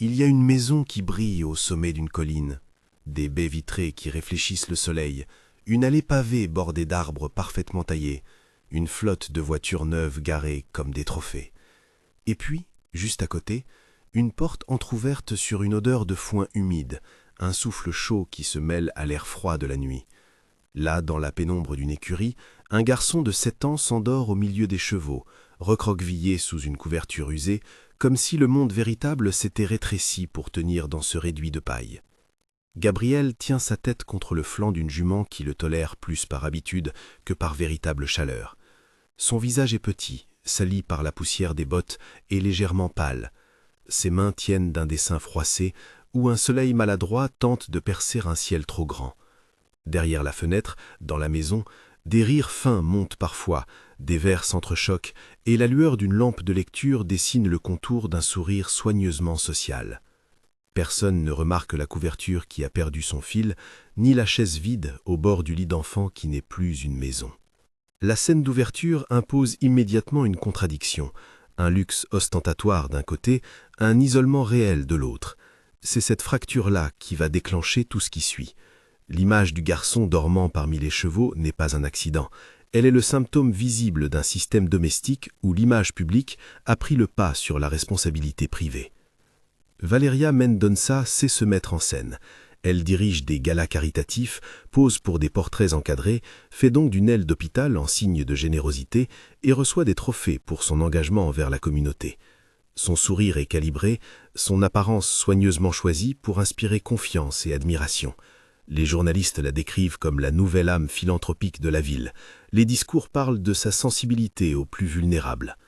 Il y a une maison qui brille au sommet d'une colline, des baies vitrées qui réfléchissent le soleil, une allée pavée bordée d'arbres parfaitement taillés, une flotte de voitures neuves garées comme des trophées. Et puis, juste à côté, une porte entr'ouverte sur une odeur de foin humide, un souffle chaud qui se mêle à l'air froid de la nuit. Là, dans la pénombre d'une écurie, un garçon de 7 ans s'endort au milieu des chevaux, recroquevillé sous une couverture usée, comme si le monde véritable s'était rétréci pour tenir dans ce réduit de paille. Gabriel tient sa tête contre le flanc d'une jument qui le tolère plus par habitude que par véritable chaleur. Son visage est petit, sali par la poussière des bottes et légèrement pâle. Ses mains tiennent d'un dessin froissé où un soleil maladroit tente de percer un ciel trop grand. Derrière la fenêtre, dans la maison, des rires fins montent parfois, des verres s'entrechoquent et la lueur d'une lampe de lecture dessine le contour d'un sourire soigneusement social. Personne ne remarque la couverture qui a perdu son fil, ni la chaise vide au bord du lit d'enfant qui n'est plus une maison. La scène d'ouverture impose immédiatement une contradiction, un luxe ostentatoire d'un côté, un isolement réel de l'autre. C'est cette fracture-là qui va déclencher tout ce qui suit. L'image du garçon dormant parmi les chevaux n'est pas un accident. Elle est le symptôme visible d'un système domestique où l'image publique a pris le pas sur la responsabilité privée. Valeria Mendonça sait se mettre en scène. Elle dirige des galas caritatifs, pose pour des portraits encadrés, fait donc d'une aile d'hôpital en signe de générosité et reçoit des trophées pour son engagement envers la communauté. Son sourire est calibré, son apparence soigneusement choisie pour inspirer confiance et admiration. Les journalistes la décrivent comme la nouvelle âme philanthropique de la ville. Les discours parlent de sa sensibilité aux plus vulnérables.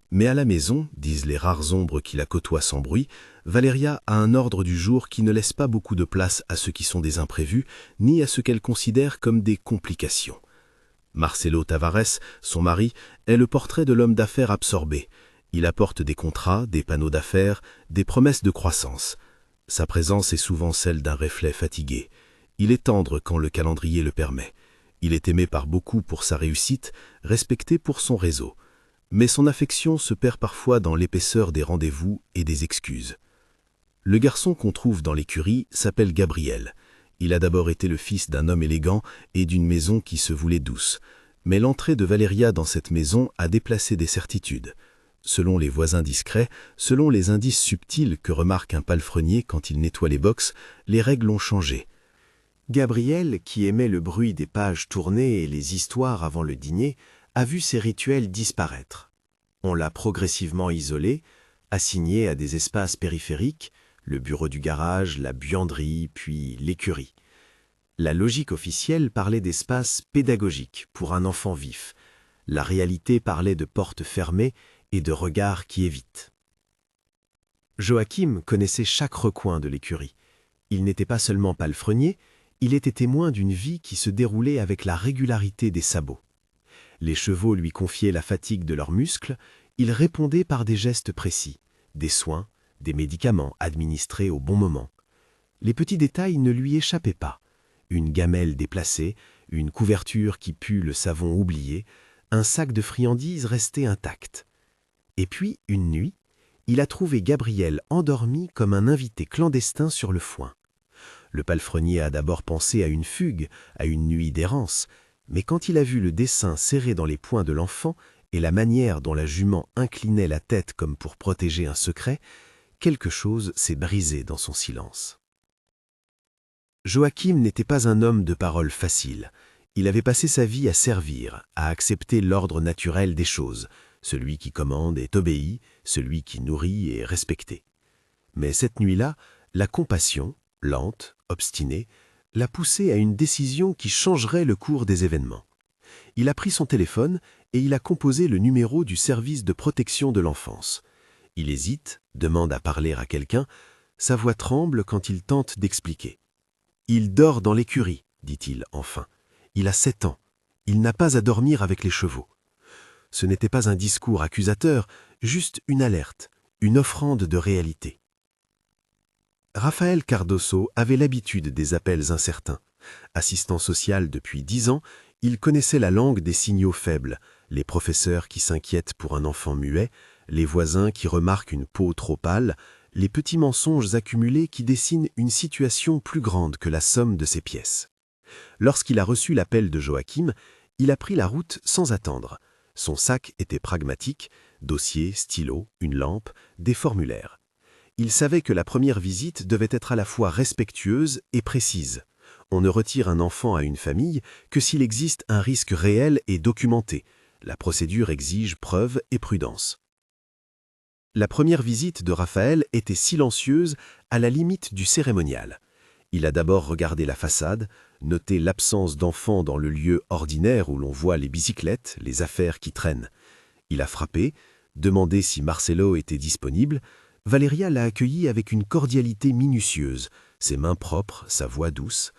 Mais à la maison, disent les rares ombres qui la côtoient sans bruit, Valeria a un ordre du jour qui ne laisse pas beaucoup de place à ce qui sont des imprévus, ni à ce qu'elle considère comme des complications. Marcelo Tavares, son mari, est le portrait de l'homme d'affaires absorbé. Il apporte des contrats, des panneaux d'affaires, des promesses de croissance. Sa présence est souvent celle d'un reflet fatigué. Il est tendre quand le calendrier le permet. Il est aimé par beaucoup pour sa réussite, respecté pour son réseau. Mais son affection se perd parfois dans l'épaisseur des rendez-vous et des excuses. Le garçon qu'on trouve dans l'écurie s'appelle Gabriel. Il a d'abord été le fils d'un homme élégant et d'une maison qui se voulait douce. Mais l'entrée de Valeria dans cette maison a déplacé des certitudes. Selon les voisins discrets, selon les indices subtils que remarque un palefrenier quand il nettoie les box, les règles ont changé. Gabriel, qui aimait le bruit des pages tournées et les histoires avant le dîner, a vu ses rituels disparaître. On l'a progressivement isolé, assigné à des espaces périphériques, le bureau du garage, la buanderie, puis l'écurie. La logique officielle parlait d'espace pédagogique pour un enfant vif. La réalité parlait de portes fermées et de regards qui évitent. Joachim connaissait chaque recoin de l'écurie. Il n'était pas seulement palefrenier, il était témoin d'une vie qui se déroulait avec la régularité des sabots. Les chevaux lui confiaient la fatigue de leurs muscles, il répondait par des gestes précis, des soins, des médicaments administrés au bon moment. Les petits détails ne lui échappaient pas. Une gamelle déplacée, une couverture qui pue le savon oublié, un sac de friandises resté intact. Et puis, une nuit, il a trouvé Gabriel endormi comme un invité clandestin sur le foin. Le palefrenier a d'abord pensé à une fugue, à une nuit d'errance, mais quand il a vu le dessin serré dans les poings de l'enfant et la manière dont la jument inclinait la tête comme pour protéger un secret, quelque chose s'est brisé dans son silence. Joachim n'était pas un homme de parole facile. Il avait passé sa vie à servir, à accepter l'ordre naturel des choses. Celui qui commande est obéi, celui qui nourrit est respecté. Mais cette nuit-là, la compassion, lente, obstinée, l'a poussé à une décision qui changerait le cours des événements. Il a pris son téléphone et il a composé le numéro du service de protection de l'enfance. Il hésite, demande à parler à quelqu'un, sa voix tremble quand il tente d'expliquer. « Il dort dans l'écurie, dit-il enfin. Il a 7 ans. Il n'a pas à dormir avec les chevaux. » Ce n'était pas un discours accusateur, juste une alerte, une offrande de réalité. Rafael Cardoso avait l'habitude des appels incertains. Assistant social depuis 10 ans, il connaissait la langue des signaux faibles, les professeurs qui s'inquiètent pour un enfant muet, les voisins qui remarquent une peau trop pâle, les petits mensonges accumulés qui dessinent une situation plus grande que la somme de ses pièces. Lorsqu'il a reçu l'appel de Joachim, il a pris la route sans attendre. Son sac était pragmatique, dossier, stylo, une lampe, des formulaires. Il savait que la première visite devait être à la fois respectueuse et précise. On ne retire un enfant à une famille que s'il existe un risque réel et documenté. La procédure exige preuve et prudence. La première visite de Raphaël était silencieuse, à la limite du cérémonial. Il a d'abord regardé la façade, noté l'absence d'enfants dans le lieu ordinaire où l'on voit les bicyclettes, les affaires qui traînent. Il a frappé, demandé si Marcelo était disponible. Valéria l'a accueilli avec une cordialité minutieuse, ses mains propres, sa voix douce.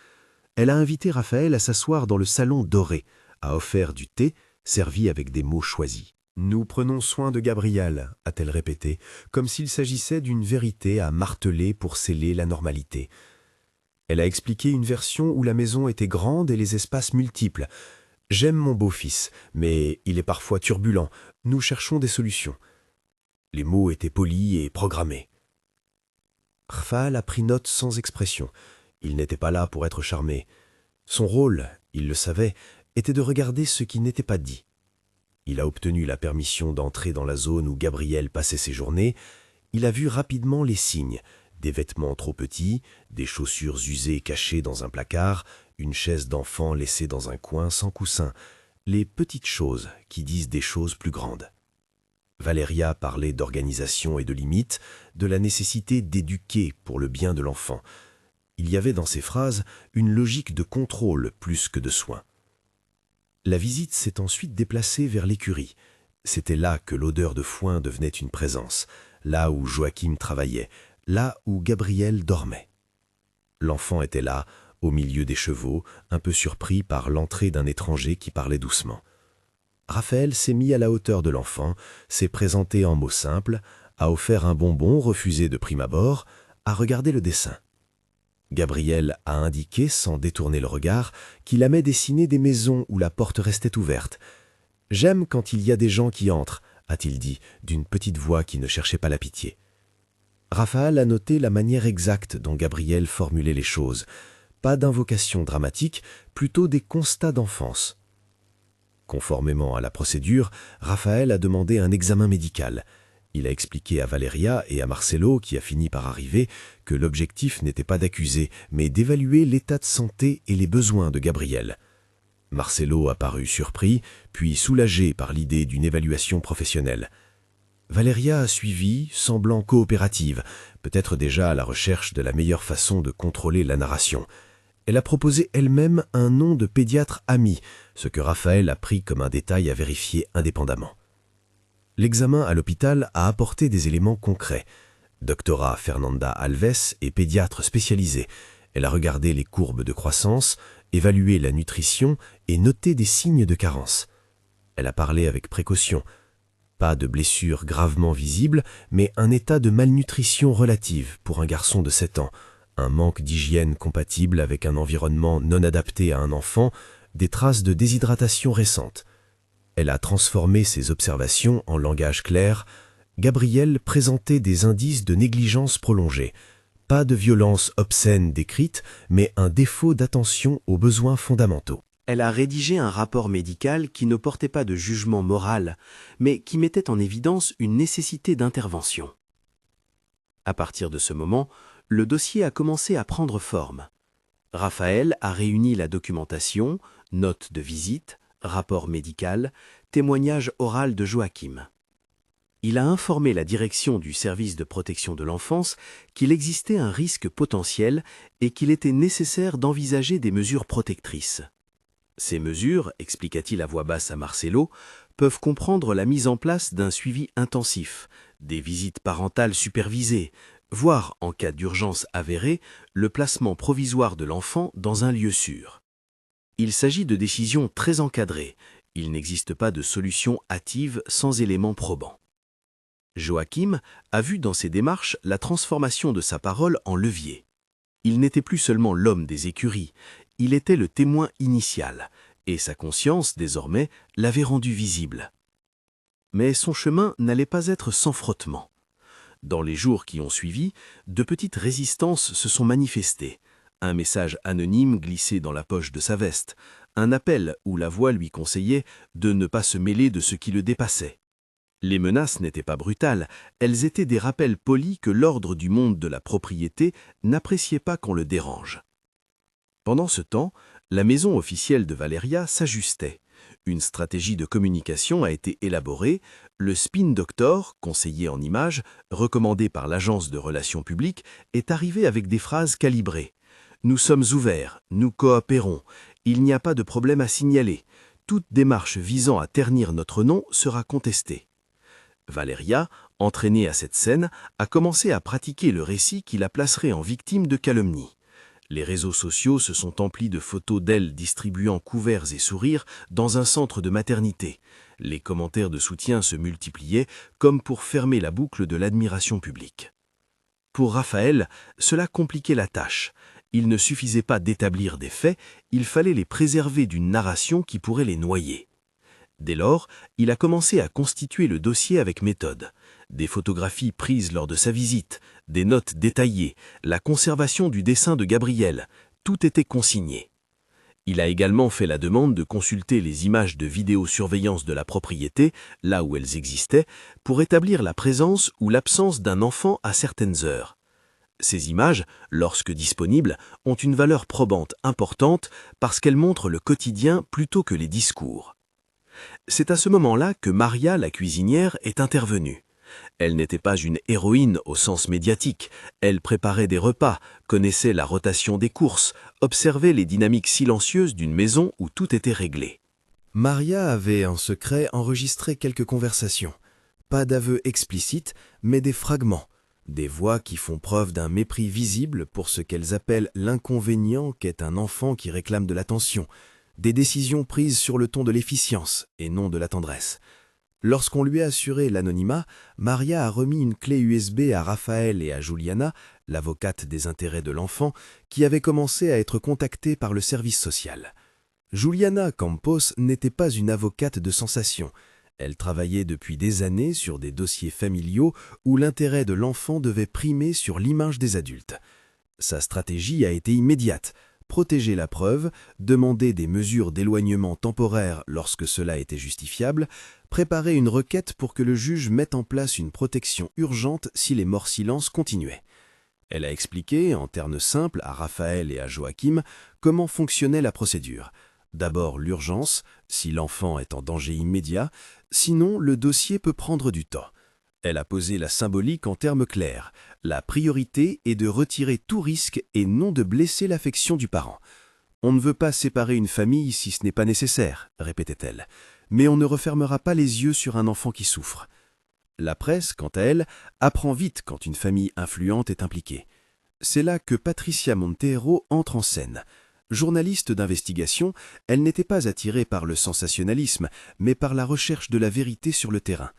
Elle a invité Raphaël à s'asseoir dans le salon doré, a offert du thé, servi avec des mots choisis. « Nous prenons soin de Gabriel », a-t-elle répété, comme s'il s'agissait d'une vérité à marteler pour sceller la normalité. Elle a expliqué une version où la maison était grande et les espaces multiples. « J'aime mon beau-fils, mais il est parfois turbulent. Nous cherchons des solutions. » Les mots étaient polis et programmés. Raphaël a pris note sans expression. Il n'était pas là pour être charmé. Son rôle, il le savait, était de regarder ce qui n'était pas dit. Il a obtenu la permission d'entrer dans la zone où Gabriel passait ses journées. Il a vu rapidement les signes, des vêtements trop petits, des chaussures usées cachées dans un placard, une chaise d'enfant laissée dans un coin sans coussin, les petites choses qui disent des choses plus grandes. Valéria parlait d'organisation et de limites, de la nécessité d'éduquer pour le bien de l'enfant. Il y avait dans ces phrases une logique de contrôle plus que de soin. La visite s'est ensuite déplacée vers l'écurie. C'était là que l'odeur de foin devenait une présence, là où Joachim travaillait, là où Gabriel dormait. L'enfant était là, au milieu des chevaux, un peu surpris par l'entrée d'un étranger qui parlait doucement. Raphaël s'est mis à la hauteur de l'enfant, s'est présenté en mots simples, a offert un bonbon refusé de prime abord, a regardé le dessin. Gabriel a indiqué, sans détourner le regard, qu'il aimait dessiner des maisons où la porte restait ouverte. « J'aime quand il y a des gens qui entrent », a-t-il dit, d'une petite voix qui ne cherchait pas la pitié. Raphaël a noté la manière exacte dont Gabriel formulait les choses. Pas d'invocation dramatique, plutôt des constats d'enfance. Conformément à la procédure, Raphaël a demandé un examen médical. Il a expliqué à Valéria et à Marcelo, qui a fini par arriver, que l'objectif n'était pas d'accuser, mais d'évaluer l'état de santé et les besoins de Gabriel. Marcelo a paru surpris, puis soulagé par l'idée d'une évaluation professionnelle. Valéria a suivi, semblant coopérative, peut-être déjà à la recherche de la meilleure façon de contrôler la narration. Elle a proposé elle-même un nom de pédiatre ami, ce que Raphaël a pris comme un détail à vérifier indépendamment. L'examen à l'hôpital a apporté des éléments concrets. Doctora Fernanda Alves est pédiatre spécialisée. Elle a regardé les courbes de croissance, évalué la nutrition et noté des signes de carence. Elle a parlé avec précaution. Pas de blessure gravement visible, mais un état de malnutrition relative pour un garçon de 7 ans, un manque d'hygiène compatible avec un environnement non adapté à un enfant, des traces de déshydratation récente. Elle a transformé ses observations en langage clair. Gabriel présentait des indices de négligence prolongée. Pas de violence obscène décrite, mais un défaut d'attention aux besoins fondamentaux. Elle a rédigé un rapport médical qui ne portait pas de jugement moral, mais qui mettait en évidence une nécessité d'intervention. À partir de ce moment, le dossier a commencé à prendre forme. Raphaël a réuni la documentation, notes de visite, rapport médical, témoignage oral de Joachim. Il a informé la direction du service de protection de l'enfance qu'il existait un risque potentiel et qu'il était nécessaire d'envisager des mesures protectrices. Ces mesures, expliqua-t-il à voix basse à Marcelo, peuvent comprendre la mise en place d'un suivi intensif, des visites parentales supervisées, voire, en cas d'urgence avérée, le placement provisoire de l'enfant dans un lieu sûr. Il s'agit de décisions très encadrées. Il n'existe pas de solution hâtive sans éléments probants. Joachim a vu dans ces démarches la transformation de sa parole en levier. Il n'était plus seulement l'homme des écuries, il était le témoin initial, et sa conscience, désormais, l'avait rendu visible. Mais son chemin n'allait pas être sans frottement. Dans les jours qui ont suivi, de petites résistances se sont manifestées. Un message anonyme glissé dans la poche de sa veste, un appel où la voix lui conseillait de ne pas se mêler de ce qui le dépassait. Les menaces n'étaient pas brutales, elles étaient des rappels polis que l'ordre du monde de la propriété n'appréciait pas qu'on le dérange. Pendant ce temps, la maison officielle de Valeria s'ajustait. Une stratégie de communication a été élaborée, le spin doctor, conseiller en images, recommandé par l'agence de relations publiques, est arrivé avec des phrases calibrées. Nous sommes ouverts, nous coopérons, il n'y a pas de problème à signaler. Toute démarche visant à ternir notre nom sera contestée. Valeria, entraînée à cette scène, a commencé à pratiquer le récit qui la placerait en victime de calomnie. Les réseaux sociaux se sont emplis de photos d'elle distribuant couverts et sourires dans un centre de maternité. Les commentaires de soutien se multipliaient comme pour fermer la boucle de l'admiration publique. Pour Raphaël, cela compliquait la tâche. Il ne suffisait pas d'établir des faits, il fallait les préserver d'une narration qui pourrait les noyer. Dès lors, il a commencé à constituer le dossier avec méthode. Des photographies prises lors de sa visite, des notes détaillées, la conservation du dessin de Gabriel, tout était consigné. Il a également fait la demande de consulter les images de vidéosurveillance de la propriété, là où elles existaient, pour établir la présence ou l'absence d'un enfant à certaines heures. Ces images, lorsque disponibles, ont une valeur probante importante parce qu'elles montrent le quotidien plutôt que les discours. C'est à ce moment-là que Maria, la cuisinière, est intervenue. Elle n'était pas une héroïne au sens médiatique, elle préparait des repas, connaissait la rotation des courses, observait les dynamiques silencieuses d'une maison où tout était réglé. Maria avait en secret enregistré quelques conversations. Pas d'aveux explicites, mais des fragments. Des voix qui font preuve d'un mépris visible pour ce qu'elles appellent l'inconvénient qu'est un enfant qui réclame de l'attention. Des décisions prises sur le ton de l'efficience et non de la tendresse. Lorsqu'on lui a assuré l'anonymat, Maria a remis une clé USB à Raphaël et à Juliana, l'avocate des intérêts de l'enfant, qui avait commencé à être contactée par le service social. Juliana Campos n'était pas une avocate de sensation. Elle travaillait depuis des années sur des dossiers familiaux où l'intérêt de l'enfant devait primer sur l'image des adultes. Sa stratégie a été immédiate. Protéger la preuve, demander des mesures d'éloignement temporaire lorsque cela était justifiable, préparer une requête pour que le juge mette en place une protection urgente si les morts-silences continuaient. Elle a expliqué, en termes simples, à Raphaël et à Joachim, comment fonctionnait la procédure. D'abord l'urgence, si l'enfant est en danger immédiat, sinon le dossier peut prendre du temps. Elle a posé la symbolique en termes clairs. La priorité est de retirer tout risque et non de blesser l'affection du parent. On ne veut pas séparer une famille si ce n'est pas nécessaire, répétait-elle. Mais on ne refermera pas les yeux sur un enfant qui souffre. La presse, quant à elle, apprend vite quand une famille influente est impliquée. C'est là que Patricia Montero entre en scène. Journaliste d'investigation, elle n'était pas attirée par le sensationnalisme, mais par la recherche de la vérité sur le terrain.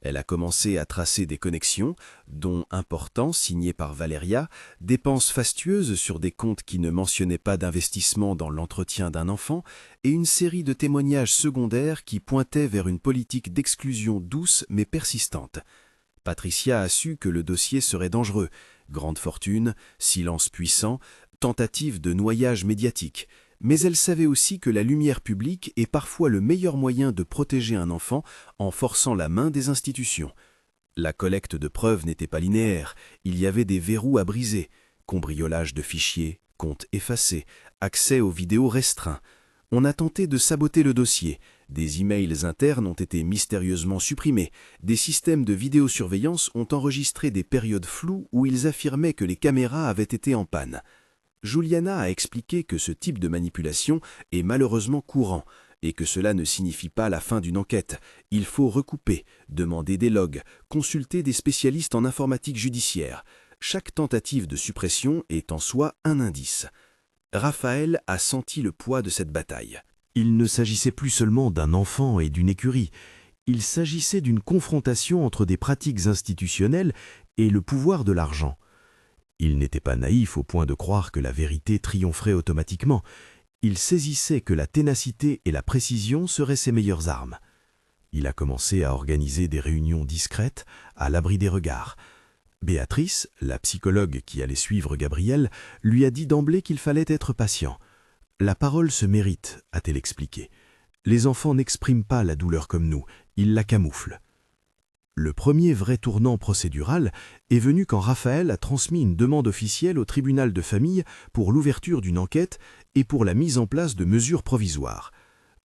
Elle a commencé à tracer des connexions, dont importants signés par Valeria, dépenses fastueuses sur des comptes qui ne mentionnaient pas d'investissement dans l'entretien d'un enfant, et une série de témoignages secondaires qui pointaient vers une politique d'exclusion douce mais persistante. Patricia a su que le dossier serait dangereux. Grande fortune, silence puissant, tentative de noyage médiatique. Mais elle savait aussi que la lumière publique est parfois le meilleur moyen de protéger un enfant en forçant la main des institutions. La collecte de preuves n'était pas linéaire, il y avait des verrous à briser, cambriolage de fichiers, comptes effacés, accès aux vidéos restreints. On a tenté de saboter le dossier, des emails internes ont été mystérieusement supprimés, des systèmes de vidéosurveillance ont enregistré des périodes floues où ils affirmaient que les caméras avaient été en panne. Juliana a expliqué que ce type de manipulation est malheureusement courant et que cela ne signifie pas la fin d'une enquête. Il faut recouper, demander des logs, consulter des spécialistes en informatique judiciaire. Chaque tentative de suppression est en soi un indice. Raphaël a senti le poids de cette bataille. Il ne s'agissait plus seulement d'un enfant et d'une écurie. Il s'agissait d'une confrontation entre des pratiques institutionnelles et le pouvoir de l'argent. Il n'était pas naïf au point de croire que la vérité triompherait automatiquement. Il saisissait que la ténacité et la précision seraient ses meilleures armes. Il a commencé à organiser des réunions discrètes, à l'abri des regards. Béatrice, la psychologue qui allait suivre Gabriel, lui a dit d'emblée qu'il fallait être patient. La parole se mérite, a-t-elle expliqué. Les enfants n'expriment pas la douleur comme nous, ils la camouflent. Le premier vrai tournant procédural est venu quand Raphaël a transmis une demande officielle au tribunal de famille pour l'ouverture d'une enquête et pour la mise en place de mesures provisoires.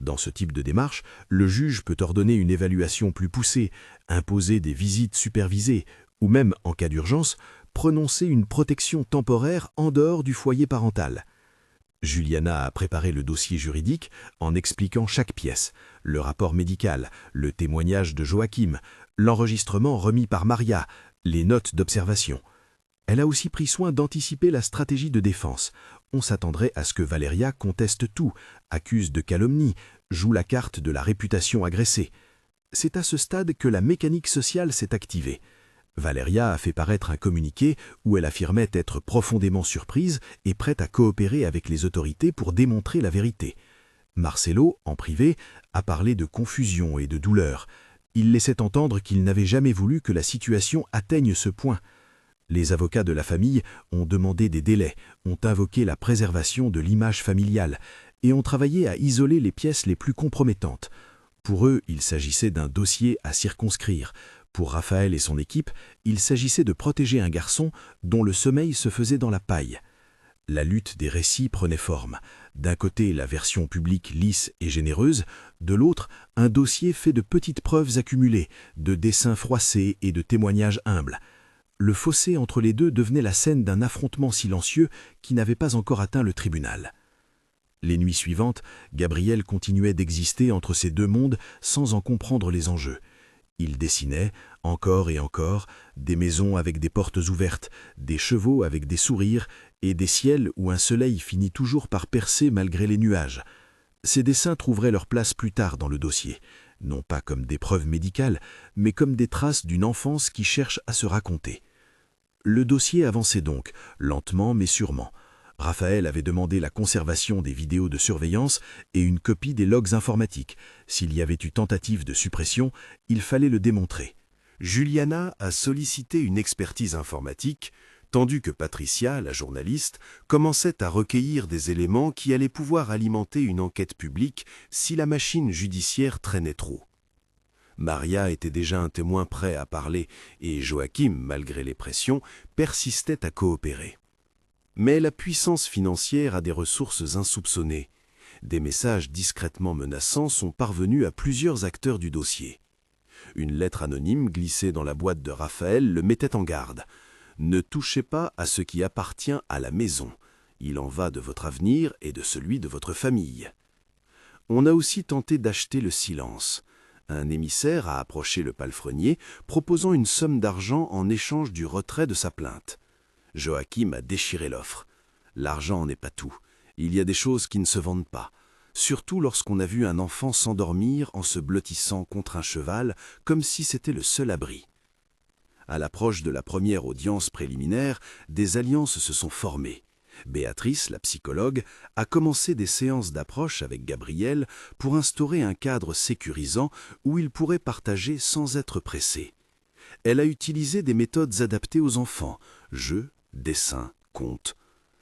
Dans ce type de démarche, le juge peut ordonner une évaluation plus poussée, imposer des visites supervisées ou même, en cas d'urgence, prononcer une protection temporaire en dehors du foyer parental. Juliana a préparé le dossier juridique en expliquant chaque pièce, le rapport médical, le témoignage de Joachim, l'enregistrement remis par Maria, les notes d'observation. Elle a aussi pris soin d'anticiper la stratégie de défense. On s'attendrait à ce que Valéria conteste tout, accuse de calomnie, joue la carte de la réputation agressée. C'est à ce stade que la mécanique sociale s'est activée. Valéria a fait paraître un communiqué où elle affirmait être profondément surprise et prête à coopérer avec les autorités pour démontrer la vérité. Marcelo, en privé, a parlé de confusion et de douleur. Il laissait entendre qu'il n'avait jamais voulu que la situation atteigne ce point. Les avocats de la famille ont demandé des délais, ont invoqué la préservation de l'image familiale et ont travaillé à isoler les pièces les plus compromettantes. Pour eux, il s'agissait d'un dossier à circonscrire. Pour Raphaël et son équipe, il s'agissait de protéger un garçon dont le sommeil se faisait dans la paille. La lutte des récits prenait forme. D'un côté, la version publique lisse et généreuse, de l'autre, un dossier fait de petites preuves accumulées, de dessins froissés et de témoignages humbles. Le fossé entre les deux devenait la scène d'un affrontement silencieux qui n'avait pas encore atteint le tribunal. Les nuits suivantes, Gabriel continuait d'exister entre ces deux mondes sans en comprendre les enjeux. Il dessinait, encore et encore, des maisons avec des portes ouvertes, des chevaux avec des sourires et des ciels où un soleil finit toujours par percer malgré les nuages. Ces dessins trouveraient leur place plus tard dans le dossier, non pas comme des preuves médicales, mais comme des traces d'une enfance qui cherche à se raconter. Le dossier avançait donc, lentement mais sûrement. Raphaël avait demandé la conservation des vidéos de surveillance et une copie des logs informatiques. S'il y avait eu tentative de suppression, il fallait le démontrer. Juliana a sollicité une expertise informatique, tandis que Patricia, la journaliste, commençait à recueillir des éléments qui allaient pouvoir alimenter une enquête publique si la machine judiciaire traînait trop. Maria était déjà un témoin prêt à parler et Joachim, malgré les pressions, persistait à coopérer. Mais la puissance financière a des ressources insoupçonnées. Des messages discrètement menaçants sont parvenus à plusieurs acteurs du dossier. Une lettre anonyme glissée dans la boîte de Raphaël le mettait en garde. « Ne touchez pas à ce qui appartient à la maison. Il en va de votre avenir et de celui de votre famille. » On a aussi tenté d'acheter le silence. Un émissaire a approché le palefrenier, proposant une somme d'argent en échange du retrait de sa plainte. Joachim a déchiré l'offre. L'argent n'est pas tout. Il y a des choses qui ne se vendent pas, surtout lorsqu'on a vu un enfant s'endormir en se blottissant contre un cheval comme si c'était le seul abri. À l'approche de la première audience préliminaire, des alliances se sont formées. Béatrice, la psychologue, a commencé des séances d'approche avec Gabriel pour instaurer un cadre sécurisant où ils pourraient partager sans être pressés. Elle a utilisé des méthodes adaptées aux enfants, jeux, dessins, contes.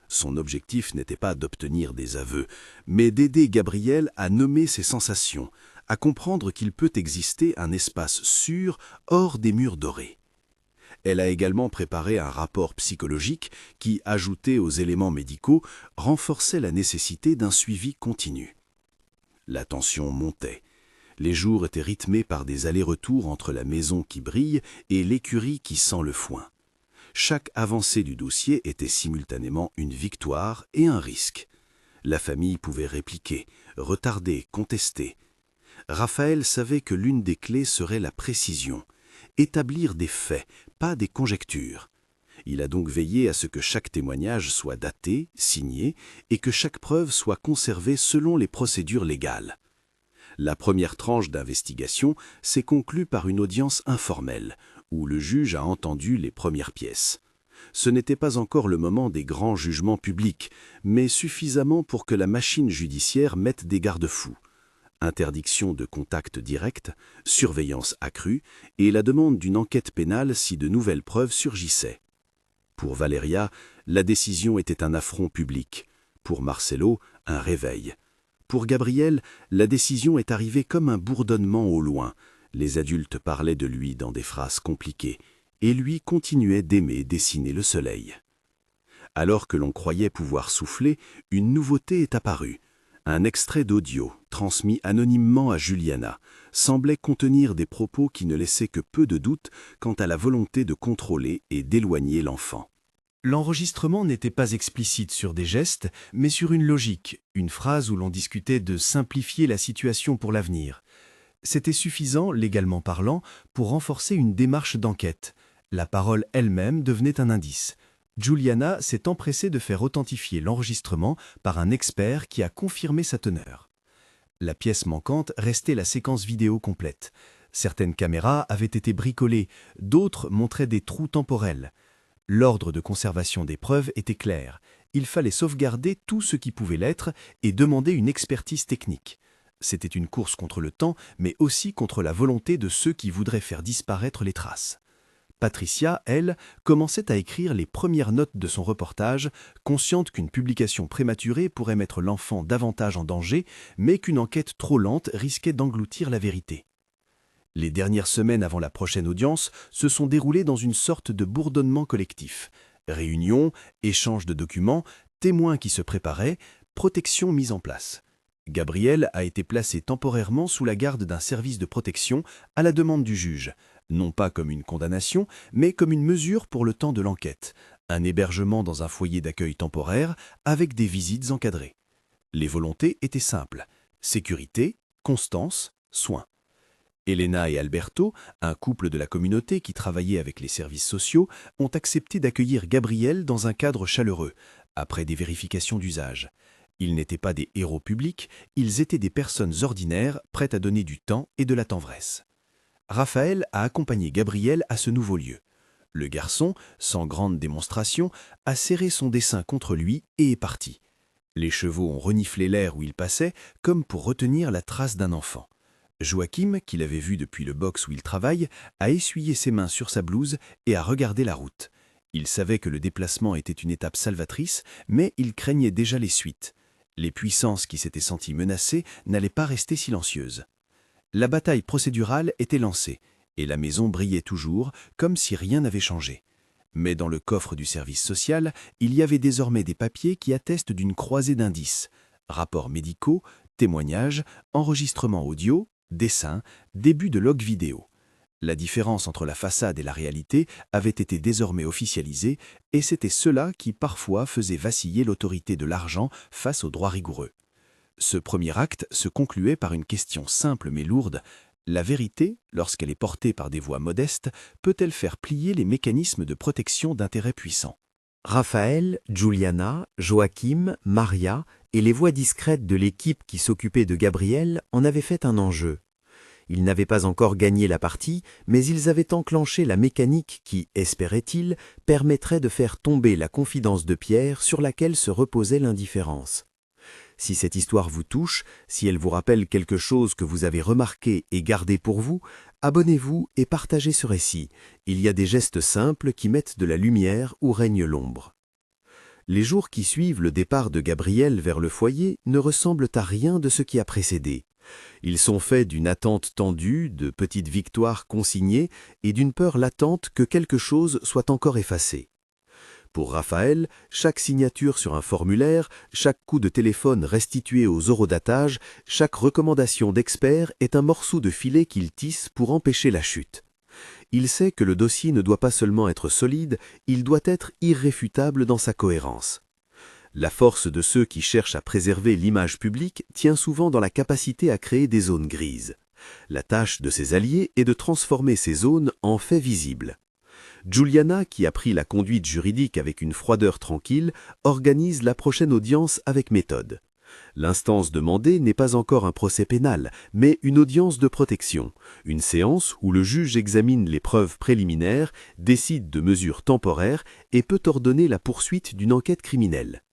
Son objectif n'était pas d'obtenir des aveux, mais d'aider Gabriel à nommer ses sensations, à comprendre qu'il peut exister un espace sûr hors des murs dorés. Elle a également préparé un rapport psychologique qui, ajouté aux éléments médicaux, renforçait la nécessité d'un suivi continu. La tension montait. Les jours étaient rythmés par des allers-retours entre la maison qui brille et l'écurie qui sent le foin. Chaque avancée du dossier était simultanément une victoire et un risque. La famille pouvait répliquer, retarder, contester. Raphaël savait que l'une des clés serait la précision, établir des faits, pas des conjectures. Il a donc veillé à ce que chaque témoignage soit daté, signé, et que chaque preuve soit conservée selon les procédures légales. La première tranche d'investigation s'est conclue par une audience informelle, où le juge a entendu les premières pièces. Ce n'était pas encore le moment des grands jugements publics, mais suffisamment pour que la machine judiciaire mette des garde-fous. Interdiction de contact direct, surveillance accrue et la demande d'une enquête pénale si de nouvelles preuves surgissaient. Pour Valeria, la décision était un affront public. Pour Marcelo, un réveil. Pour Gabriel, la décision est arrivée comme un bourdonnement au loin. Les adultes parlaient de lui dans des phrases compliquées, et lui continuait d'aimer dessiner le soleil. Alors que l'on croyait pouvoir souffler, une nouveauté est apparue. Un extrait d'audio, transmis anonymement à Juliana, semblait contenir des propos qui ne laissaient que peu de doute quant à la volonté de contrôler et d'éloigner l'enfant. L'enregistrement n'était pas explicite sur des gestes, mais sur une logique, une phrase où l'on discutait de simplifier la situation pour l'avenir. C'était suffisant, légalement parlant, pour renforcer une démarche d'enquête. La parole elle-même devenait un indice. Juliana s'est empressée de faire authentifier l'enregistrement par un expert qui a confirmé sa teneur. La pièce manquante restait la séquence vidéo complète. Certaines caméras avaient été bricolées, d'autres montraient des trous temporels. L'ordre de conservation des preuves était clair. Il fallait sauvegarder tout ce qui pouvait l'être et demander une expertise technique. C'était une course contre le temps, mais aussi contre la volonté de ceux qui voudraient faire disparaître les traces. Patricia, elle, commençait à écrire les premières notes de son reportage, consciente qu'une publication prématurée pourrait mettre l'enfant davantage en danger, mais qu'une enquête trop lente risquait d'engloutir la vérité. Les dernières semaines avant la prochaine audience se sont déroulées dans une sorte de bourdonnement collectif. Réunions, échanges de documents, témoins qui se préparaient, protection mise en place. Gabriel a été placé temporairement sous la garde d'un service de protection à la demande du juge, non pas comme une condamnation, mais comme une mesure pour le temps de l'enquête, un hébergement dans un foyer d'accueil temporaire avec des visites encadrées. Les volontés étaient simples: sécurité, constance, soins. Elena et Alberto, un couple de la communauté qui travaillait avec les services sociaux, ont accepté d'accueillir Gabriel dans un cadre chaleureux, après des vérifications d'usage. Ils n'étaient pas des héros publics, ils étaient des personnes ordinaires prêtes à donner du temps et de la tendresse. Raphaël a accompagné Gabriel à ce nouveau lieu. Le garçon, sans grande démonstration, a serré son dessein contre lui et est parti. Les chevaux ont reniflé l'air où il passait, comme pour retenir la trace d'un enfant. Joachim, qui l'avait vu depuis le box où il travaille, a essuyé ses mains sur sa blouse et a regardé la route. Il savait que le déplacement était une étape salvatrice, mais il craignait déjà les suites. Les puissances qui s'étaient senties menacées n'allaient pas rester silencieuses. La bataille procédurale était lancée, et la maison brillait toujours, comme si rien n'avait changé. Mais dans le coffre du service social, il y avait désormais des papiers qui attestent d'une croisée d'indices. Rapports médicaux, témoignages, enregistrements audio, dessins, début de log vidéo. La différence entre la façade et la réalité avait été désormais officialisée, et c'était cela qui parfois faisait vaciller l'autorité de l'argent face au droit rigoureux. Ce premier acte se concluait par une question simple mais lourde. La vérité, lorsqu'elle est portée par des voix modestes, peut-elle faire plier les mécanismes de protection d'intérêts puissants? Raphaël, Juliana, Joachim, Maria et les voix discrètes de l'équipe qui s'occupait de Gabriel en avaient fait un enjeu. Ils n'avaient pas encore gagné la partie, mais ils avaient enclenché la mécanique qui, espérait-il, permettrait de faire tomber la confidence de Pierre sur laquelle se reposait l'indifférence. Si cette histoire vous touche, si elle vous rappelle quelque chose que vous avez remarqué et gardé pour vous, abonnez-vous et partagez ce récit. Il y a des gestes simples qui mettent de la lumière où règne l'ombre. Les jours qui suivent le départ de Gabriel vers le foyer ne ressemblent à rien de ce qui a précédé. Ils sont faits d'une attente tendue, de petites victoires consignées et d'une peur latente que quelque chose soit encore effacé. Pour Raphaël, chaque signature sur un formulaire, chaque coup de téléphone restitué aux horodatage, chaque recommandation d'expert est un morceau de filet qu'il tisse pour empêcher la chute. Il sait que le dossier ne doit pas seulement être solide, il doit être irréfutable dans sa cohérence. La force de ceux qui cherchent à préserver l'image publique tient souvent dans la capacité à créer des zones grises. La tâche de ses alliés est de transformer ces zones en faits visibles. Juliana, qui a pris la conduite juridique avec une froideur tranquille, organise la prochaine audience avec méthode. L'instance demandée n'est pas encore un procès pénal, mais une audience de protection, une séance où le juge examine les preuves préliminaires, décide de mesures temporaires et peut ordonner la poursuite d'une enquête criminelle.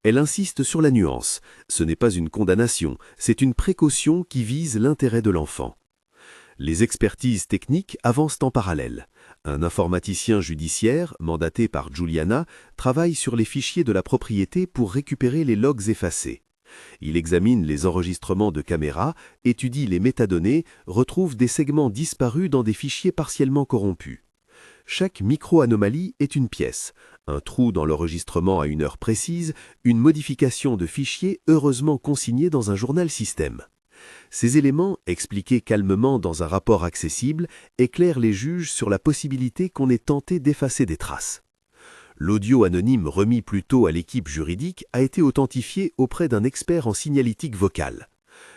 Elle insiste sur la nuance. Ce n'est pas une condamnation, c'est une précaution qui vise l'intérêt de l'enfant. Les expertises techniques avancent en parallèle. Un informaticien judiciaire, mandaté par Juliana, travaille sur les fichiers de la propriété pour récupérer les logs effacés. Il examine les enregistrements de caméras, étudie les métadonnées, retrouve des segments disparus dans des fichiers partiellement corrompus. Chaque micro-anomalie est une pièce, un trou dans l'enregistrement à une heure précise, une modification de fichier heureusement consignée dans un journal système. Ces éléments, expliqués calmement dans un rapport accessible, éclairent les juges sur la possibilité qu'on ait tenté d'effacer des traces. L'audio anonyme remis plus tôt à l'équipe juridique a été authentifié auprès d'un expert en signalétique vocale.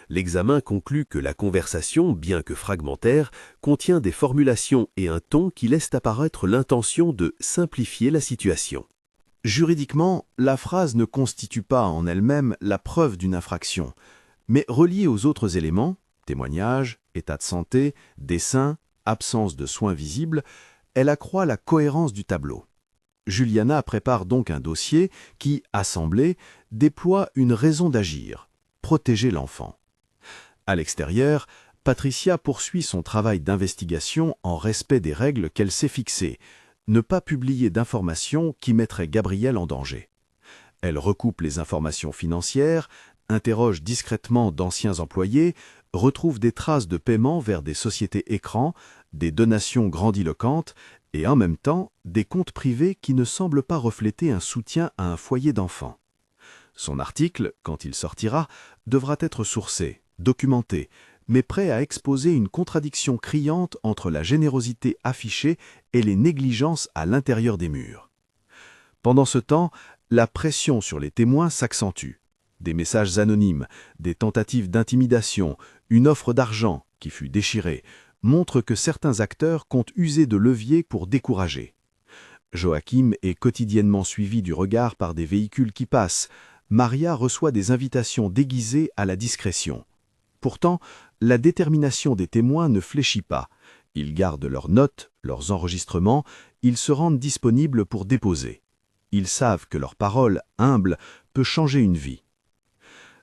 L'examen conclut que la conversation, bien que fragmentaire, contient des formulations et un ton qui laissent apparaître l'intention de simplifier la situation. Juridiquement, la phrase ne constitue pas en elle-même la preuve d'une infraction, mais reliée aux autres éléments, témoignages, état de santé, dessin, absence de soins visibles, elle accroît la cohérence du tableau. Juliana prépare donc un dossier qui, assemblé, déploie une raison d'agir, protéger l'enfant. À l'extérieur, Patricia poursuit son travail d'investigation en respect des règles qu'elle s'est fixées, ne pas publier d'informations qui mettraient Gabriel en danger. Elle recoupe les informations financières, interroge discrètement d'anciens employés, retrouve des traces de paiement vers des sociétés écrans, des donations grandiloquentes et en même temps des comptes privés qui ne semblent pas refléter un soutien à un foyer d'enfants. Son article, quand il sortira, devra être sourcé, documenté, mais prêt à exposer une contradiction criante entre la générosité affichée et les négligences à l'intérieur des murs. Pendant ce temps, la pression sur les témoins s'accentue. Des messages anonymes, des tentatives d'intimidation, une offre d'argent qui fut déchirée, montrent que certains acteurs comptent user de leviers pour décourager. Joachim est quotidiennement suivi du regard par des véhicules qui passent. Maria reçoit des invitations déguisées à la discrétion. Pourtant, la détermination des témoins ne fléchit pas. Ils gardent leurs notes, leurs enregistrements, ils se rendent disponibles pour déposer. Ils savent que leur parole, humble, peut changer une vie.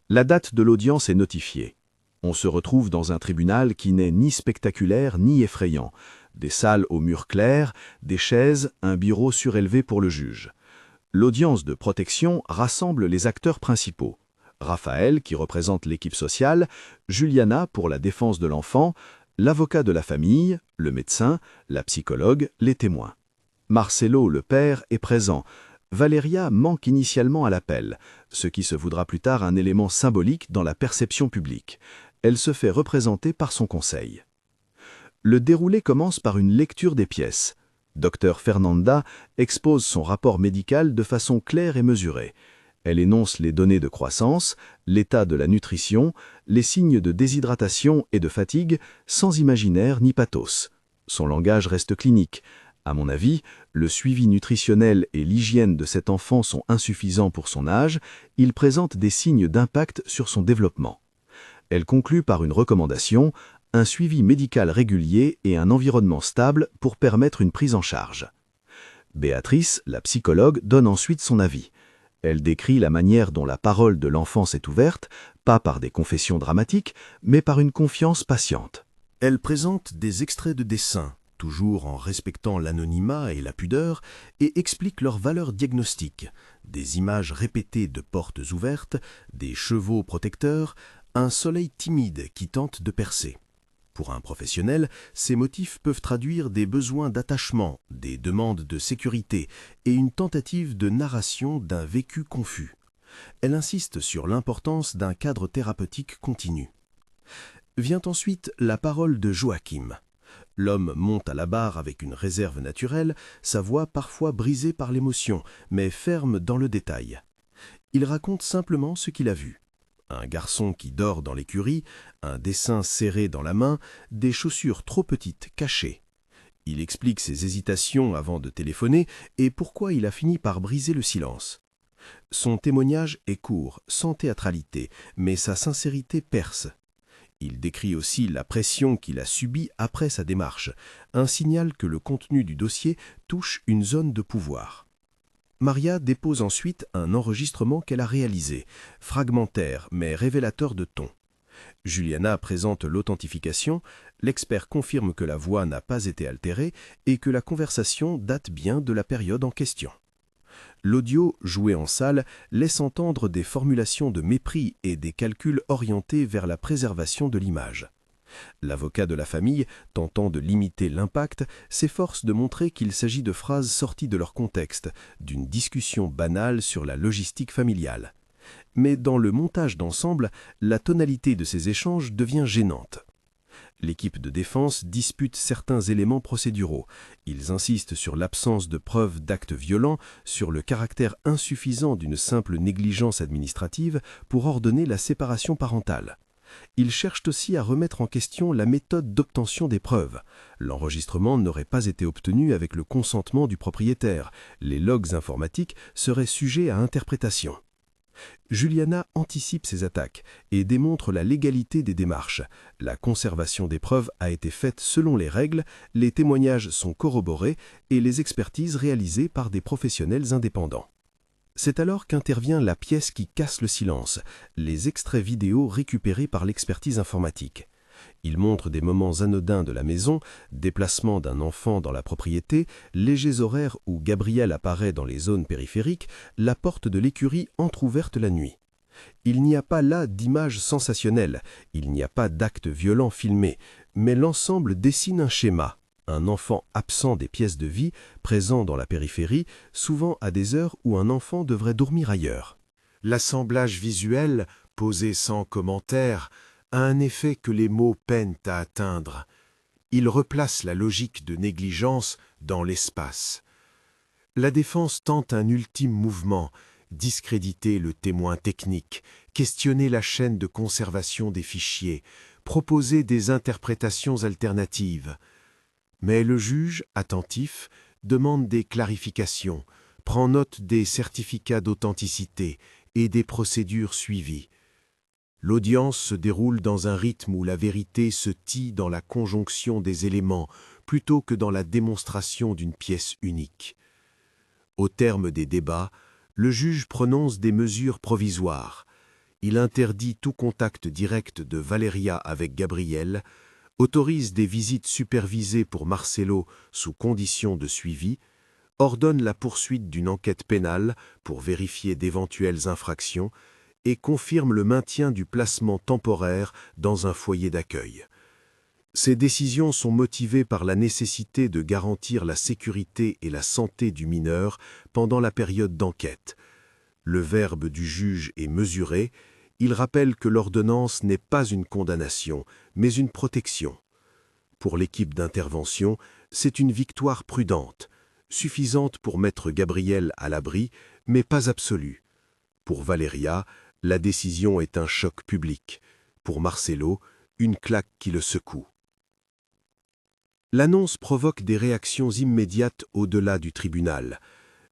La date de l'audience est notifiée. On se retrouve dans un tribunal qui n'est ni spectaculaire ni effrayant. Des salles aux murs clairs, des chaises, un bureau surélevé pour le juge. L'audience de protection rassemble les acteurs principaux. Raphaël, qui représente l'équipe sociale, Juliana pour la défense de l'enfant, l'avocat de la famille, le médecin, la psychologue, les témoins. Marcelo, le père, est présent. Valéria manque initialement à l'appel, ce qui se voudra plus tard un élément symbolique dans la perception publique. Elle se fait représenter par son conseil. Le déroulé commence par une lecture des pièces. Dr Fernanda expose son rapport médical de façon claire et mesurée. Elle énonce les données de croissance, l'état de la nutrition, les signes de déshydratation et de fatigue, sans imaginaire ni pathos. Son langage reste clinique. À mon avis, le suivi nutritionnel et l'hygiène de cet enfant sont insuffisants pour son âge, il présente des signes d'impact sur son développement. Elle conclut par une recommandation, un suivi médical régulier et un environnement stable pour permettre une prise en charge. Béatrice, la psychologue, donne ensuite son avis. Elle décrit la manière dont la parole de l'enfant s'est ouverte, pas par des confessions dramatiques, mais par une confiance patiente. Elle présente des extraits de dessins, toujours en respectant l'anonymat et la pudeur, et explique leur valeur diagnostique, des images répétées de portes ouvertes, des chevaux protecteurs, un soleil timide qui tente de percer. Pour un professionnel, ces motifs peuvent traduire des besoins d'attachement, des demandes de sécurité et une tentative de narration d'un vécu confus. Elle insiste sur l'importance d'un cadre thérapeutique continu. Vient ensuite la parole de Joachim. L'homme monte à la barre avec une réserve naturelle, sa voix parfois brisée par l'émotion, mais ferme dans le détail. Il raconte simplement ce qu'il a vu. Un garçon qui dort dans l'écurie, un dessin serré dans la main, des chaussures trop petites cachées. Il explique ses hésitations avant de téléphoner et pourquoi il a fini par briser le silence. Son témoignage est court, sans théâtralité, mais sa sincérité perce. Il décrit aussi la pression qu'il a subie après sa démarche, un signal que le contenu du dossier touche une zone de pouvoir. Maria dépose ensuite un enregistrement qu'elle a réalisé, fragmentaire mais révélateur de ton. Juliana présente l'authentification, l'expert confirme que la voix n'a pas été altérée et que la conversation date bien de la période en question. L'audio, joué en salle, laisse entendre des formulations de mépris et des calculs orientés vers la préservation de l'image. L'avocat de la famille, tentant de limiter l'impact, s'efforce de montrer qu'il s'agit de phrases sorties de leur contexte, d'une discussion banale sur la logistique familiale. Mais dans le montage d'ensemble, la tonalité de ces échanges devient gênante. L'équipe de défense dispute certains éléments procéduraux. Ils insistent sur l'absence de preuves d'actes violents, sur le caractère insuffisant d'une simple négligence administrative pour ordonner la séparation parentale. Ils cherchent aussi à remettre en question la méthode d'obtention des preuves. L'enregistrement n'aurait pas été obtenu avec le consentement du propriétaire. Les logs informatiques seraient sujets à interprétation. Juliana anticipe ces attaques et démontre la légalité des démarches. La conservation des preuves a été faite selon les règles, les témoignages sont corroborés et les expertises réalisées par des professionnels indépendants. C'est alors qu'intervient la pièce qui casse le silence, les extraits vidéo récupérés par l'expertise informatique. Ils montrent des moments anodins de la maison, déplacement d'un enfant dans la propriété, légers horaires où Gabriel apparaît dans les zones périphériques, la porte de l'écurie entr'ouverte la nuit. Il n'y a pas là d'images sensationnelles, il n'y a pas d'actes violents filmés, mais l'ensemble dessine un schéma. Un enfant absent des pièces de vie, présent dans la périphérie, souvent à des heures où un enfant devrait dormir ailleurs. L'assemblage visuel, posé sans commentaire, a un effet que les mots peinent à atteindre. Il replace la logique de négligence dans l'espace. La défense tente un ultime mouvement, discréditer le témoin technique, questionner la chaîne de conservation des fichiers, proposer des interprétations alternatives. Mais le juge, attentif, demande des clarifications, prend note des certificats d'authenticité et des procédures suivies. L'audience se déroule dans un rythme où la vérité se tient dans la conjonction des éléments plutôt que dans la démonstration d'une pièce unique. Au terme des débats, le juge prononce des mesures provisoires. Il interdit tout contact direct de Valeria avec Gabriel, autorise des visites supervisées pour Marcelo sous conditions de suivi, ordonne la poursuite d'une enquête pénale pour vérifier d'éventuelles infractions et confirme le maintien du placement temporaire dans un foyer d'accueil. Ces décisions sont motivées par la nécessité de garantir la sécurité et la santé du mineur pendant la période d'enquête. Le verbe du juge est mesuré. Il rappelle que l'ordonnance n'est pas une condamnation, mais une protection. Pour l'équipe d'intervention, c'est une victoire prudente, suffisante pour mettre Gabriel à l'abri, mais pas absolue. Pour Valeria, la décision est un choc public. Pour Marcelo, une claque qui le secoue. L'annonce provoque des réactions immédiates au-delà du tribunal.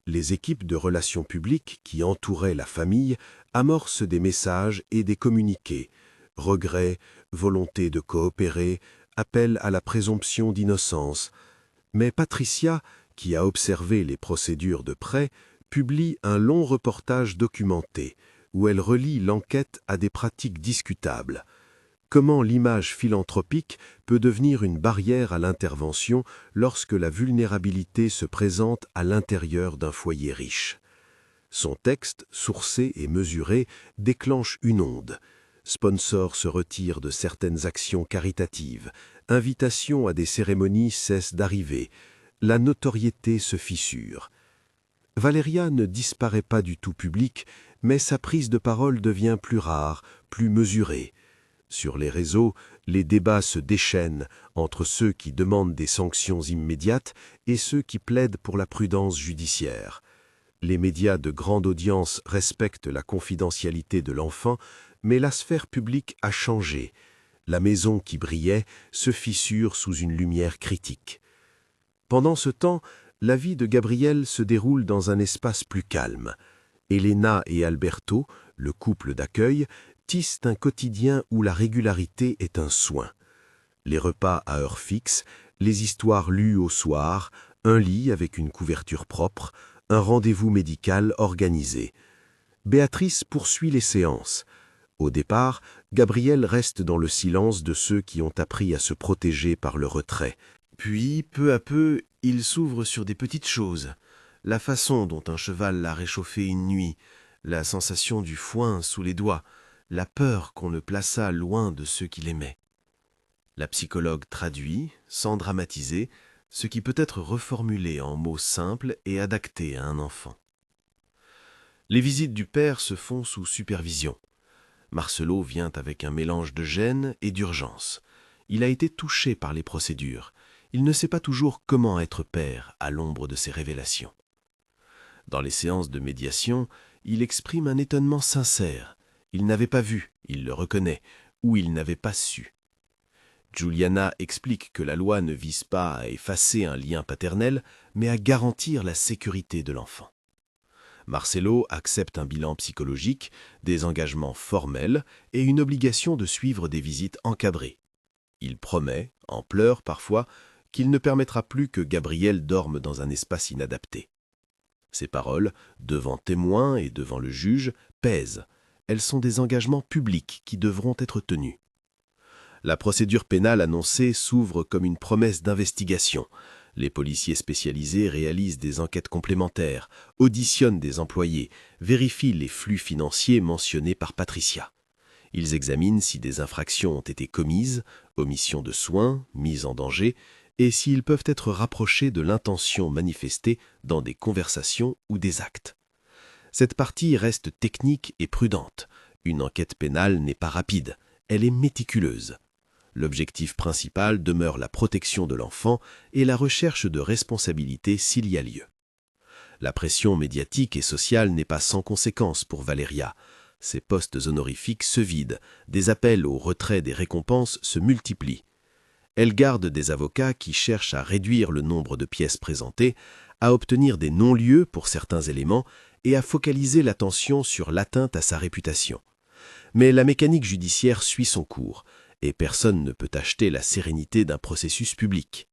Les équipes de relations publiques qui entouraient la famille amorcent des messages et des communiqués. Regrets, volonté de coopérer, appel à la présomption d'innocence. Mais Patricia, qui a observé les procédures de près, publie un long reportage documenté, où elle relie l'enquête à des pratiques discutables. Comment l'image philanthropique peut devenir une barrière à l'intervention lorsque la vulnérabilité se présente à l'intérieur d'un foyer riche. Son texte, sourcé et mesuré, déclenche une onde. Sponsors se retirent de certaines actions caritatives. Invitations à des cérémonies cessent d'arriver. La notoriété se fissure. Valeria ne disparaît pas du tout public, mais sa prise de parole devient plus rare, plus mesurée. Sur les réseaux, les débats se déchaînent entre ceux qui demandent des sanctions immédiates et ceux qui plaident pour la prudence judiciaire. Les médias de grande audience respectent la confidentialité de l'enfant, mais la sphère publique a changé. La maison qui brillait se fissure sous une lumière critique. Pendant ce temps, la vie de Gabriel se déroule dans un espace plus calme. Elena et Alberto, le couple d'accueil, tissent un quotidien où la régularité est un soin. Les repas à heure fixe, les histoires lues au soir, un lit avec une couverture propre, un rendez-vous médical organisé. Béatrice poursuit les séances. Au départ, Gabriel reste dans le silence de ceux qui ont appris à se protéger par le retrait. Puis, peu à peu, il s'ouvre sur des petites choses. La façon dont un cheval l'a réchauffé une nuit, la sensation du foin sous les doigts, la peur qu'on le plaçât loin de ceux qu'il aimait. La psychologue traduit, sans dramatiser, ce qui peut être reformulé en mots simples et adaptés à un enfant. Les visites du père se font sous supervision. Marcelo vient avec un mélange de gêne et d'urgence. Il a été touché par les procédures. Il ne sait pas toujours comment être père à l'ombre de ses révélations. Dans les séances de médiation, il exprime un étonnement sincère. Il n'avait pas vu, il le reconnaît, ou il n'avait pas su. Juliana explique que la loi ne vise pas à effacer un lien paternel, mais à garantir la sécurité de l'enfant. Marcelo accepte un bilan psychologique, des engagements formels et une obligation de suivre des visites encadrées. Il promet, en pleurs parfois, qu'il ne permettra plus que Gabriel dorme dans un espace inadapté. Ces paroles, devant témoins et devant le juge, pèsent. Elles sont des engagements publics qui devront être tenus. La procédure pénale annoncée s'ouvre comme une promesse d'investigation. Les policiers spécialisés réalisent des enquêtes complémentaires, auditionnent des employés, vérifient les flux financiers mentionnés par Patricia. Ils examinent si des infractions ont été commises, omission de soins, mise en danger, et s'ils peuvent être rapprochés de l'intention manifestée dans des conversations ou des actes. Cette partie reste technique et prudente. Une enquête pénale n'est pas rapide, elle est méticuleuse. L'objectif principal demeure la protection de l'enfant et la recherche de responsabilité s'il y a lieu. La pression médiatique et sociale n'est pas sans conséquence pour Valeria. Ses postes honorifiques se vident, des appels au retrait des récompenses se multiplient. Elle garde des avocats qui cherchent à réduire le nombre de pièces présentées, à obtenir des non-lieux pour certains éléments et à focaliser l'attention sur l'atteinte à sa réputation. Mais la mécanique judiciaire suit son cours, et personne ne peut acheter la sérénité d'un processus public.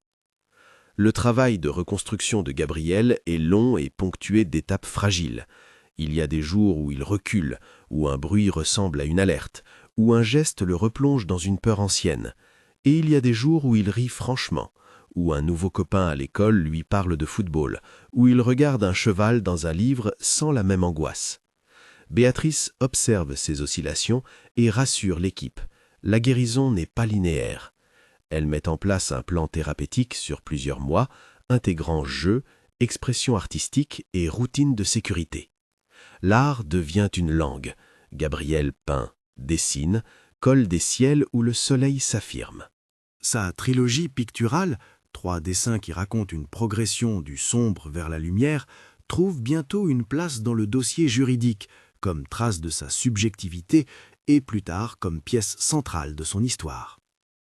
Le travail de reconstruction de Gabriel est long et ponctué d'étapes fragiles. Il y a des jours où il recule, où un bruit ressemble à une alerte, où un geste le replonge dans une peur ancienne. Et il y a des jours où il rit franchement, où un nouveau copain à l'école lui parle de football, où il regarde un cheval dans un livre sans la même angoisse. Béatrice observe ces oscillations et rassure l'équipe. La guérison n'est pas linéaire. Elle met en place un plan thérapeutique sur plusieurs mois, intégrant jeu, expression artistique et routine de sécurité. L'art devient une langue. Gabriel peint, dessine, colle des ciels où le soleil s'affirme. Sa trilogie picturale, 3 dessins qui racontent une progression du sombre vers la lumière, trouve bientôt une place dans le dossier juridique, comme trace de sa subjectivité et plus tard comme pièce centrale de son histoire.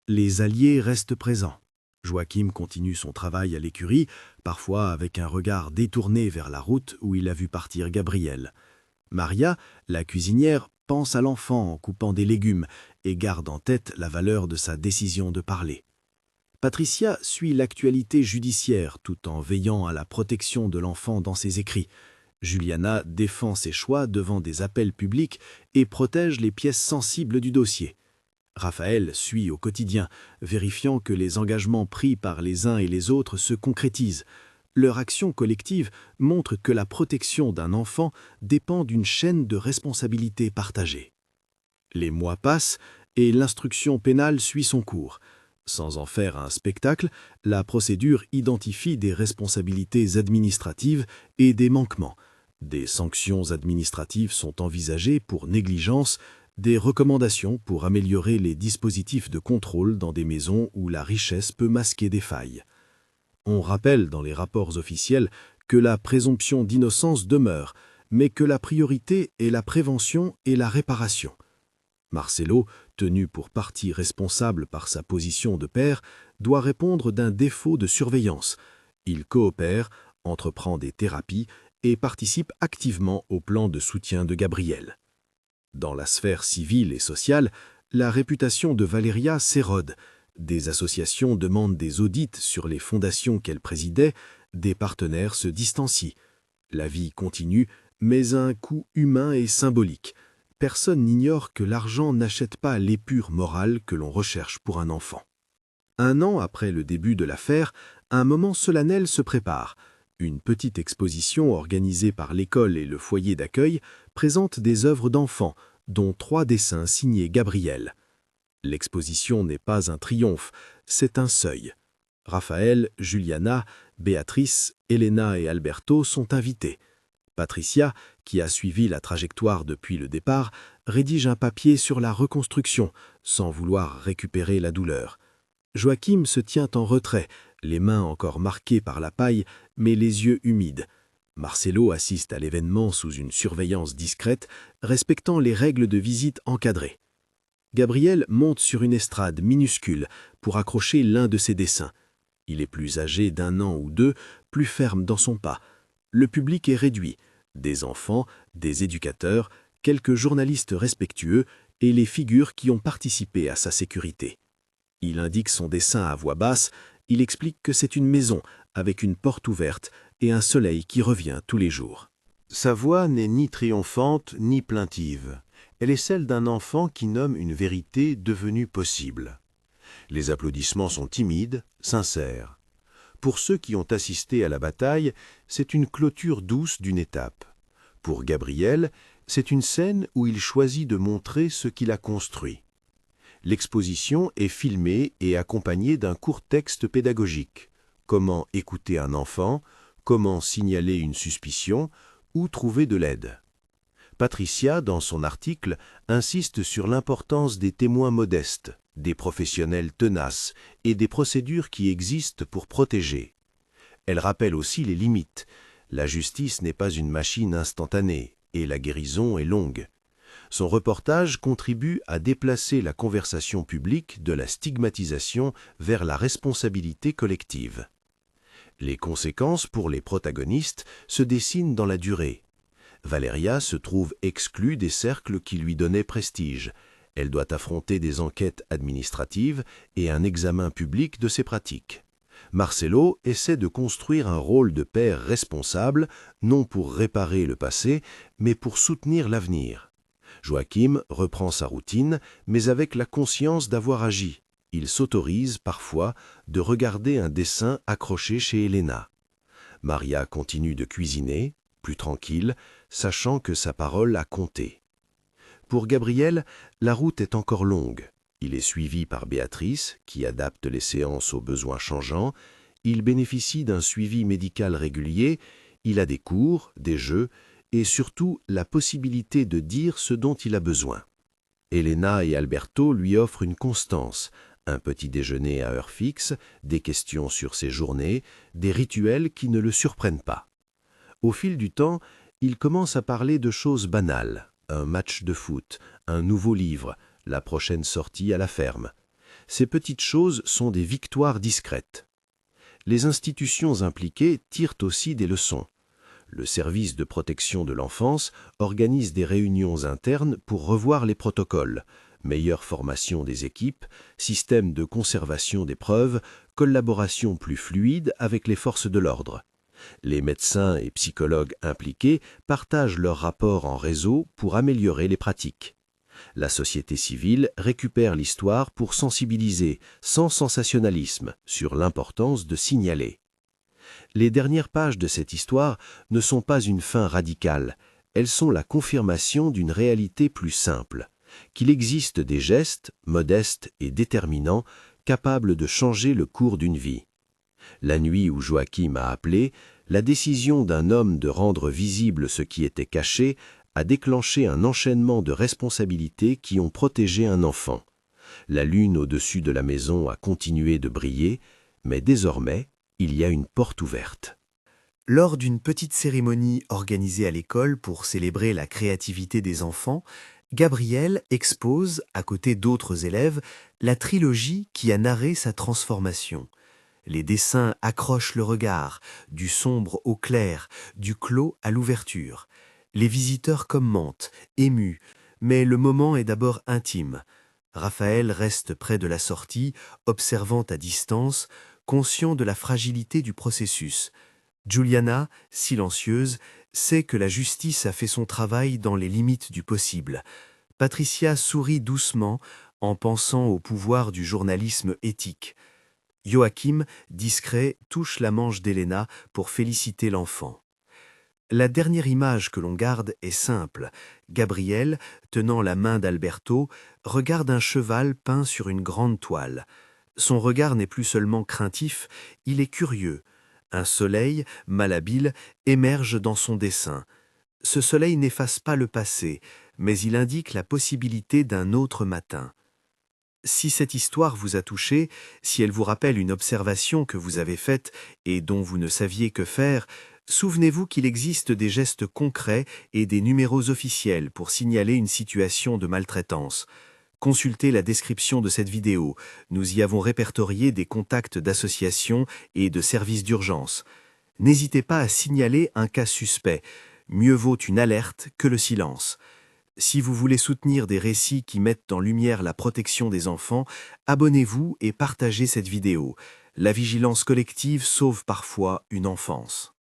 Les alliés restent présents. Joachim continue son travail à l'écurie, parfois avec un regard détourné vers la route où il a vu partir Gabriel. Maria, la cuisinière, pense à l'enfant en coupant des légumes et garde en tête la valeur de sa décision de parler. Patricia suit l'actualité judiciaire tout en veillant à la protection de l'enfant dans ses écrits. Juliana défend ses choix devant des appels publics et protège les pièces sensibles du dossier. Raphaël suit au quotidien, vérifiant que les engagements pris par les uns et les autres se concrétisent. Leur action collective montre que la protection d'un enfant dépend d'une chaîne de responsabilités partagées. Les mois passent et l'instruction pénale suit son cours. Sans en faire un spectacle, la procédure identifie des responsabilités administratives et des manquements. Des sanctions administratives sont envisagées pour négligence, des recommandations pour améliorer les dispositifs de contrôle dans des maisons où la richesse peut masquer des failles. On rappelle dans les rapports officiels que la présomption d'innocence demeure, mais que la priorité est la prévention et la réparation. Marcelo, tenu pour partie responsable par sa position de père, doit répondre d'un défaut de surveillance. Il coopère, entreprend des thérapies et participe activement au plan de soutien de Gabriel. Dans la sphère civile et sociale, la réputation de Valeria s'érode. Des associations demandent des audits sur les fondations qu'elle présidait, des partenaires se distancient. La vie continue, mais à un coût humain et symbolique. Personne n'ignore que l'argent n'achète pas l'épure morale que l'on recherche pour un enfant. 1 an après le début de l'affaire, un moment solennel se prépare. Une petite exposition organisée par l'école et le foyer d'accueil présente des œuvres d'enfants, dont 3 dessins signés Gabriel. L'exposition n'est pas un triomphe, c'est un seuil. Raphaël, Juliana, Béatrice, Elena et Alberto sont invités. Patricia, qui a suivi la trajectoire depuis le départ, rédige un papier sur la reconstruction, sans vouloir récupérer la douleur. Joachim se tient en retrait, les mains encore marquées par la paille, mais les yeux humides. Marcelo assiste à l'événement sous une surveillance discrète, respectant les règles de visite encadrées. Gabriel monte sur une estrade minuscule pour accrocher l'un de ses dessins. Il est plus âgé d'1 an ou 2, plus ferme dans son pas. Le public est réduit, des enfants, des éducateurs, quelques journalistes respectueux et les figures qui ont participé à sa sécurité. Il indique son dessin à voix basse, il explique que c'est une maison avec une porte ouverte et un soleil qui revient tous les jours. Sa voix n'est ni triomphante ni plaintive. Elle est celle d'un enfant qui nomme une vérité devenue possible. Les applaudissements sont timides, sincères. Pour ceux qui ont assisté à la bataille, c'est une clôture douce d'une étape. Pour Gabriel, c'est une scène où il choisit de montrer ce qu'il a construit. L'exposition est filmée et accompagnée d'un court texte pédagogique. Comment écouter un enfant, comment signaler une suspicion ou trouver de l'aide. Patricia, dans son article, insiste sur l'importance des témoins modestes, des professionnels tenaces et des procédures qui existent pour protéger. Elle rappelle aussi les limites. La justice n'est pas une machine instantanée et la guérison est longue. Son reportage contribue à déplacer la conversation publique de la stigmatisation vers la responsabilité collective. Les conséquences pour les protagonistes se dessinent dans la durée. Valeria se trouve exclue des cercles qui lui donnaient prestige. Elle doit affronter des enquêtes administratives et un examen public de ses pratiques. Marcelo essaie de construire un rôle de père responsable, non pour réparer le passé, mais pour soutenir l'avenir. Joachim reprend sa routine, mais avec la conscience d'avoir agi. Il s'autorise parfois de regarder un dessin accroché chez Elena. Maria continue de cuisiner, plus tranquille, sachant que sa parole a compté. Pour Gabriel, la route est encore longue. Il est suivi par Béatrice, qui adapte les séances aux besoins changeants. Il bénéficie d'un suivi médical régulier. Il a des cours, des jeux et surtout la possibilité de dire ce dont il a besoin. Elena et Alberto lui offrent une constance, un petit déjeuner à heure fixe, des questions sur ses journées, des rituels qui ne le surprennent pas. Au fil du temps, il commence à parler de choses banales, un match de foot, un nouveau livre, la prochaine sortie à la ferme. Ces petites choses sont des victoires discrètes. Les institutions impliquées tirent aussi des leçons. Le service de protection de l'enfance organise des réunions internes pour revoir les protocoles, meilleure formation des équipes, système de conservation des preuves, collaboration plus fluide avec les forces de l'ordre. Les médecins et psychologues impliqués partagent leurs rapports en réseau pour améliorer les pratiques. La société civile récupère l'histoire pour sensibiliser, sans sensationnalisme, sur l'importance de signaler. Les dernières pages de cette histoire ne sont pas une fin radicale, elles sont la confirmation d'une réalité plus simple, qu'il existe des gestes, modestes et déterminants, capables de changer le cours d'une vie. La nuit où Joachim a appelé, la décision d'un homme de rendre visible ce qui était caché a déclenché un enchaînement de responsabilités qui ont protégé un enfant. La lune au-dessus de la maison a continué de briller, mais désormais, il y a une porte ouverte. Lors d'une petite cérémonie organisée à l'école pour célébrer la créativité des enfants, Gabriel expose, à côté d'autres élèves, la trilogie qui a narré sa transformation. Les dessins accrochent le regard, du sombre au clair, du clos à l'ouverture. Les visiteurs commentent, émus, mais le moment est d'abord intime. Raphaël reste près de la sortie, observant à distance, conscient de la fragilité du processus. Juliana, silencieuse, sait que la justice a fait son travail dans les limites du possible. Patricia sourit doucement en pensant au pouvoir du journalisme éthique. Joachim, discret, touche la manche d'Elena pour féliciter l'enfant. La dernière image que l'on garde est simple. Gabriel, tenant la main d'Alberto, regarde un cheval peint sur une grande toile. Son regard n'est plus seulement craintif, il est curieux. Un soleil, malhabile, émerge dans son dessin. Ce soleil n'efface pas le passé, mais il indique la possibilité d'un autre matin. Si cette histoire vous a touché, si elle vous rappelle une observation que vous avez faite et dont vous ne saviez que faire, souvenez-vous qu'il existe des gestes concrets et des numéros officiels pour signaler une situation de maltraitance. Consultez la description de cette vidéo. Nous y avons répertorié des contacts d'associations et de services d'urgence. N'hésitez pas à signaler un cas suspect. Mieux vaut une alerte que le silence. Si vous voulez soutenir des récits qui mettent en lumière la protection des enfants, abonnez-vous et partagez cette vidéo. La vigilance collective sauve parfois une enfance.